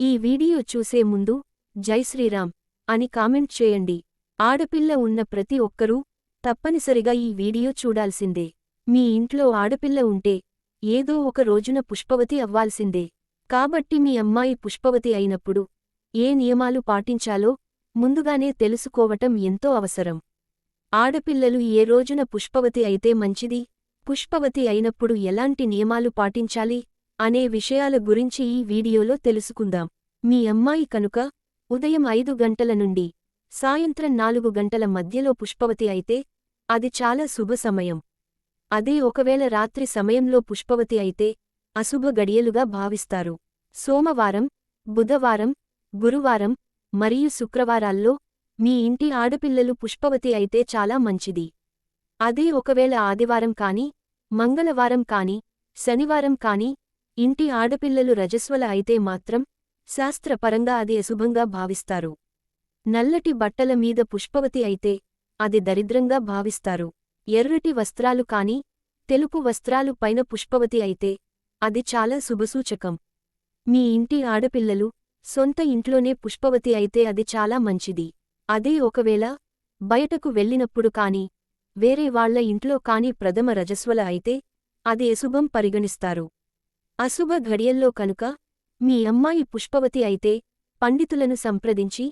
ఈ వీడియో చూసే ముందు జై శ్రీరామ్ అని కామెంట్ చేయండి. ఆడపిల్ల ఉన్న ప్రతి ఒక్కరూ తప్పనిసరిగా ఈ వీడియో చూడాల్సిందే. మీ ఇంట్లో ఆడపిల్ల ఉంటే ఏదో ఒక రోజున పుష్పవతి అవ్వాల్సిందే. కాబట్టి మీ అమ్మాయి పుష్పవతి అయినప్పుడు ఏ నియమాలు పాటించాలో ముందుగానే తెలుసుకోవటం ఎంతో అవసరం. ఆడపిల్లలు ఏ రోజున పుష్పవతి అయితే మంచిది, పుష్పవతి అయినప్పుడు ఎలాంటి నియమాలు పాటించాలి అనే విషయాల గురించి ఈ వీడియోలో తెలుసుకుందాం. మీ అమ్మాయి కనుక ఉదయం 5 గంటల నుండి సాయంత్రం 4 గంటల మధ్యలో పుష్పవతి అయితే అది చాలా శుభ సమయం. అదే ఒకవేళ రాత్రి సమయంలో పుష్పవతి అయితే అశుభ గడియలుగా భావిస్తారు. సోమవారం, బుధవారం, గురువారం మరియు శుక్రవారాల్లో మీ ఇంటి ఆడపిల్లలు పుష్పవతి అయితే చాలా మంచిది. అదే ఒకవేళ ఆదివారం కాని, మంగళవారం కాని, శనివారం కాని ఇంటి ఆడపిల్లలు రజస్వల అయితే మాత్రం శాస్త్రపరంగా అది అశుభంగా భావిస్తారు. నల్లటి బట్టల మీద పుష్పవతి అయితే అది దరిద్రంగా భావిస్తారు. ఎర్రటి వస్త్రాలు కాని, తెలుపు వస్త్రాలు పైన పుష్పవతి అయితే అది చాలా శుభసూచకం. మీ ఇంటి ఆడపిల్లలు సొంత ఇంట్లోనే పుష్పవతి అయితే అది చాలా మంచిది. అదే ఒకవేళ బయటకు వెళ్ళినప్పుడు కాని, వేరే వాళ్ల ఇంట్లో కాని ప్రథమ రజస్వల అయితే అది అశుభం పరిగణిస్తారు. అశుభ ఘడియల్లో కనుక మీ అమ్మాయి పుష్పవతి అయితే పండితులను సంప్రదించి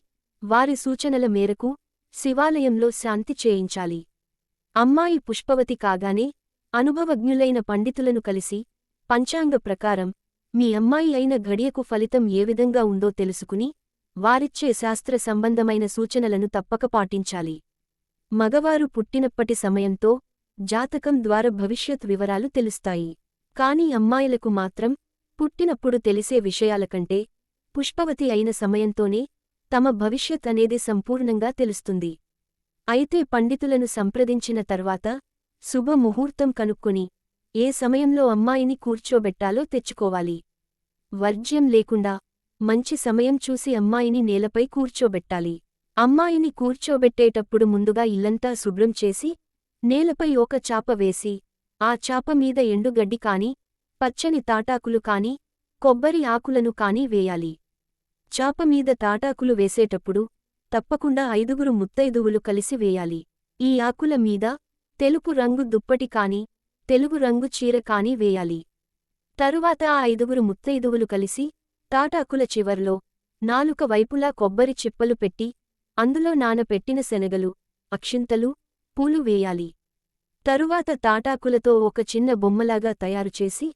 వారి సూచనల మేరకు శివాలయంలో శాంతి చేయించాలి. అమ్మాయి పుష్పవతి కాగానే అనుభవజ్ఞులైన పండితులను కలిసి పంచాంగ ప్రకారం మీ అమ్మాయి అయిన ఘడియకు ఫలితం ఏ విధంగా ఉందో తెలుసుకుని వారిచ్చే శాస్త్ర సంబంధమైన సూచనలను తప్పక పాటించాలి. మగవారు పుట్టినప్పటి సమయంతో జాతకం ద్వారా భవిష్యత్ వివరాలు తెలుస్తాయి. కాని అమ్మాయిలకు మాత్రం పుట్టినప్పుడు తెలిసే విషయాలకంటే పుష్పవతి అయిన సమయంతోనే తమ భవిష్యత్ అనేది సంపూర్ణంగా తెలుస్తుంది. అయితే పండితులను సంప్రదించిన తర్వాత శుభ ముహూర్తం కనుక్కొని ఏ సమయంలో అమ్మాయిని కూర్చోబెట్టాలో తెచ్చుకోవాలి. వర్జ్యం లేకుండా మంచి సమయం చూసి అమ్మాయిని నేలపై కూర్చోబెట్టాలి. అమ్మాయిని కూర్చోబెట్టేటప్పుడు ముందుగా ఇల్లంతా శుభ్రం చేసి నేలపై ఒక చాప వేసి ఆ చాప మీద ఎండుగడ్డి కాని, పచ్చని తాటాకులు కాని, కొబ్బరి ఆకులను కాని వేయాలి. చాపమీద తాటాకులు వేసేటప్పుడు తప్పకుండా 5 ముత్తైదువులు కలిసి వేయాలి. ఈ ఆకుల మీద తెలుపు రంగు దుప్పటి కాని, తెలుగు రంగు చీర కాని వేయాలి. తరువాత ఆ 5 ముత్తైదువులు కలిసి తాటాకుల చివర్లో నాలుక వైపులా కొబ్బరి చిప్పలు పెట్టి అందులో నానపెట్టిన శనగలు, అక్షింతలు, పూలు వేయాలి. తరువాత తాటాకులతో ఒక చిన్న బొమ్మలాగా తయారుచేసి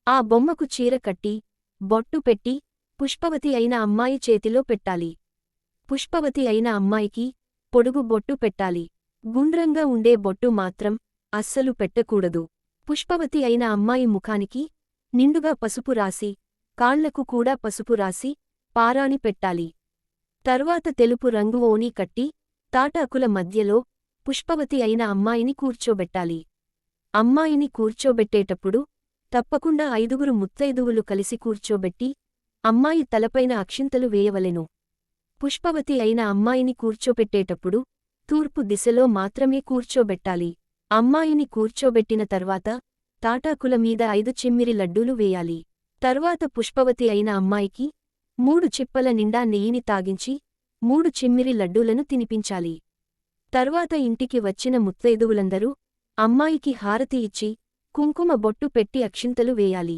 ఆ బొమ్మకు చీర కట్టి, బొట్టు పెట్టి పుష్పవతి అయిన అమ్మాయి చేతిలో పెట్టాలి. పుష్పవతి అయిన అమ్మాయికి పొడుగు బొట్టు పెట్టాలి. గుండ్రంగా ఉండే బొట్టు మాత్రం అస్సలు పెట్టకూడదు. పుష్పవతి అయిన అమ్మాయి ముఖానికి నిండుగా పసుపు రాసి, కాళ్లకు కూడా పసుపు రాసి పారాణి పెట్టాలి. తరువాత తెలుపు రంగు ఓణీ కట్టి తాటాకుల మధ్యలో పుష్పవతి అయిన అమ్మాయిని కూర్చోబెట్టాలి. అమ్మాయిని కూర్చోబెట్టేటప్పుడు తప్పకుండా 5 ముత్తైదువులు కలిసి కూర్చోబెట్టి అమ్మాయి తలపైన అక్షింతలు వేయవలెను. పుష్పవతి అయిన అమ్మాయిని కూర్చోబెట్టేటప్పుడు తూర్పు దిశలో మాత్రమే కూర్చోబెట్టాలి. అమ్మాయిని కూర్చోబెట్టిన తర్వాత తాటాకుల మీద 5 చిమ్మిరి లడ్డూలు వేయాలి. తర్వాత పుష్పవతి అయిన అమ్మాయికి 3 చిప్పల నిండా నెయ్యిని తాగించి 3 చిమ్మిరి లడ్డూలను తినిపించాలి. తర్వాత ఇంటికి వచ్చిన ముత్తైదువులందరూ అమ్మాయికి హారతి ఇచ్చి కుంకుమ బొట్టు పెట్టి అక్షింతలు వేయాలి.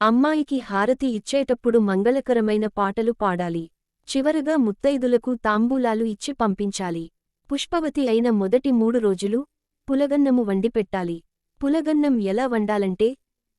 అమ్మాయికి హారతి ఇచ్చేటప్పుడు మంగళకరమైన పాటలు పాడాలి. చివరగా ముత్తైదులకు తాంబూలాలు ఇచ్చి పంపించాలి. పుష్పవతి అయిన మొదటి 3 రోజులు పులగన్నము వండిపెట్టాలి. పులగన్నం ఎలా వండాలంటే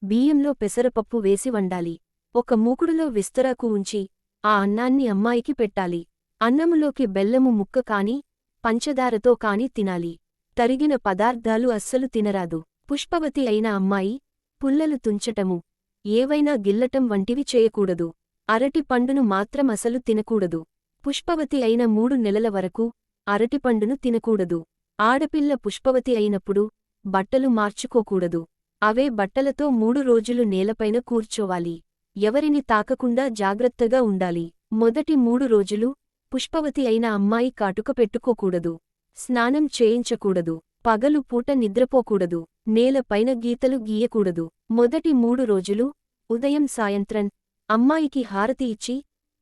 బియ్యంలో పెసరపప్పు వేసి వండాలి. ఒక మూకుడులో విస్తరాకు ఉంచి ఆ అన్నాన్ని అమ్మాయికి పెట్టాలి. అన్నములోకి బెల్లము ముక్క కాని, పంచదారతో కాని తినాలి. తరిగిన పదార్థాలు అస్సలు తినరాదు. పుష్పవతి అయిన అమ్మాయి పుల్లలు తుంచటము, ఏవైనా గిల్లటం వంటివి చేయకూడదు. అరటి పండును మాత్రం అసలు తినకూడదు. పుష్పవతి అయిన 3 నెలల వరకు అరటిపండును తినకూడదు. ఆడపిల్ల పుష్పవతి అయినప్పుడు బట్టలు మార్చుకోకూడదు. అవే బట్టలతో 3 రోజులు నేలపైన కూర్చోవాలి. ఎవరిని తాకకుండా జాగ్రత్తగా ఉండాలి. మొదటి 3 రోజులు పుష్పవతి అయిన అమ్మాయి కాటుక పెట్టుకోకూడదు. స్నానం చేయించకూడదు. పగలు పూట నిద్రపోకూడదు. నేలపైన గీతలు గీయకూడదు. మొదటి 3 రోజులు ఉదయం సాయంత్రం అమ్మాయికి హారతి ఇచ్చి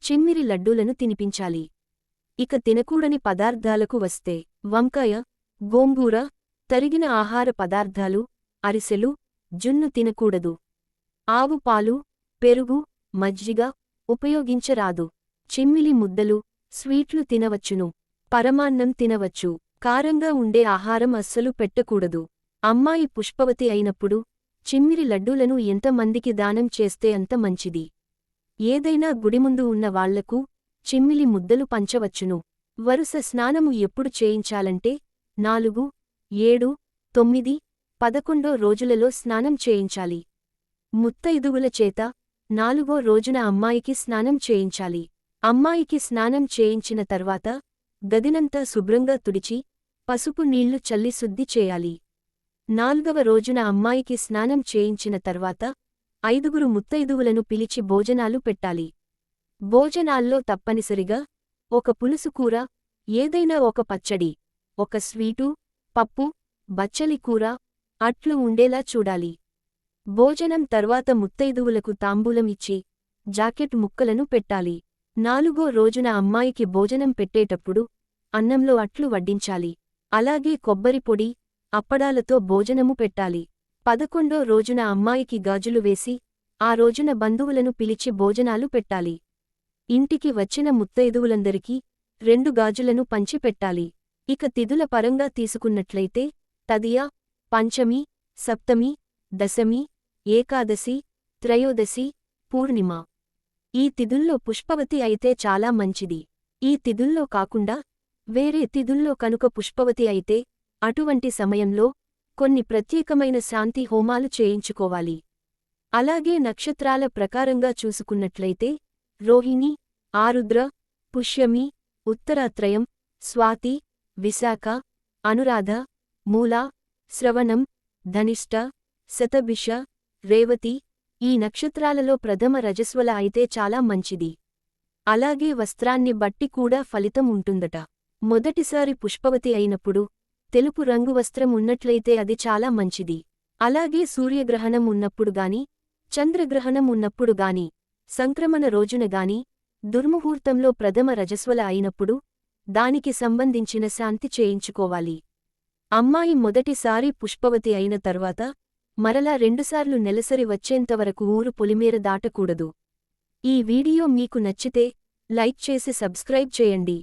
చిమ్మిరి లడ్డూలను తినిపించాలి. ఇక తినకూడని పదార్థాలకు వస్తే వంకాయ, గోంగూర, తరిగిన ఆహార పదార్థాలు, అరిసెలు, జున్ను తినకూడదు. ఆవు పాలు, పెరుగు, మజ్జిగ ఉపయోగించరాదు. చిమ్మిలి ముద్దలు, స్వీట్లు తినవచ్చును. పరమాన్నం తినవచ్చు. కారంగా ఉండే ఆహారం అస్సలు పెట్టకూడదు. అమ్మాయి పుష్పవతి అయినప్పుడు చిమ్మిరి లడ్డూలను ఎంతమందికి దానం చేస్తే అంత మంచిది. ఏదైనా గుడిముందు ఉన్న వాళ్లకు చిమ్మిలి ముద్దలు పంచవచ్చును. వరుస స్నానము ఎప్పుడు చేయించాలంటే 4, 7, 9, 11 రోజులలో స్నానం చేయించాలి. ముత్తైదువుల చేత 4వ రోజున అమ్మాయికి స్నానం చేయించాలి. అమ్మాయికి స్నానం చేయించిన తర్వాత గదినంతా శుభ్రంగా తుడిచి పసుపు నీళ్లు చల్లి శుద్ధి చేయాలి. 4వ రోజున అమ్మాయికి స్నానం చేయించిన తర్వాత 5గురు ముత్తైదువులను పిలిచి భోజనాలు పెట్టాలి. భోజనాల్లో తప్పనిసరిగా ఒక పులుసు కూర, ఏదైనా ఒక పచ్చడి, ఒక స్వీటు, పప్పు, బచ్చలి కూర, అట్లు ఉండేలా చూడాలి. భోజనం తర్వాత ముత్తైదువులకు తాంబూలం ఇచ్చి జాకెట్ ముక్కలను పెట్టాలి. 4వ రోజున అమ్మాయికి భోజనం పెట్టేటప్పుడు అన్నంలో అట్లు వడ్డించాలి. అలాగే కొబ్బరి పొడి, అప్పడాలతో భోజనము పెట్టాలి. 11వ రోజున అమ్మాయికి గాజులు వేసి ఆ రోజున బంధువులను పిలిచి భోజనాలు పెట్టాలి. ఇంటికి వచ్చిన ముత్తైదువులందరికీ 2 గాజులను పంచి పెట్టాలి. ఇక తిథుల పరంగా తీసుకున్నట్లయితే తదియ, పంచమి, సప్తమి, దశమి, ఏకాదశి, త్రయోదశి, పూర్ణిమ. ఈ తిథుల్లో పుష్పవతి అయితే చాలా మంచిది. ఈ తిథుల్లో కాకుండా వేరే తిథుల్లో కనుక పుష్పవతి అయితే అటువంటి సమయంలో కొన్ని ప్రత్యేకమైన శాంతి హోమాలు చేయించుకోవాలి. అలాగే నక్షత్రాల ప్రకారంగా చూసుకున్నట్లయితే రోహిణి, ఆరుద్ర, పుష్యమి, ఉత్తరాత్రయం, స్వాతి, విశాఖ, అనురాధ, మూల, శ్రవణం, ధనిష్ట, శతభిష, రేవతి ఈ నక్షత్రాలలో ప్రథమ రజస్వల అయితే చాలా మంచిది. అలాగే వస్త్రాన్ని బట్టి కూడా ఫలితం ఉంటుందట. మొదటిసారి పుష్పవతి అయినప్పుడు తెలుపు రంగు వస్త్రం ఉన్నట్లయితే అది చాలా మంచిది. అలాగే సూర్యగ్రహణం ఉన్నప్పుడు గాని, చంద్రగ్రహణం ఉన్నప్పుడు గాని, సంక్రమణ రోజున గాని, దుర్ముహూర్తంలో ప్రథమ రజస్వల అయినప్పుడు దానికి సంబంధించిన శాంతి చేయించుకోవాలి. అమ్మాయి మొదటిసారి పుష్పవతి అయిన తర్వాత మరలా 2 సార్లు నెలసరి వచ్చేంతవరకు ఊరు పొలిమేర దాటకూడదు. ఈ వీడియో మీకు నచ్చితే లైక్ చేసి సబ్స్క్రైబ్ చేయండి.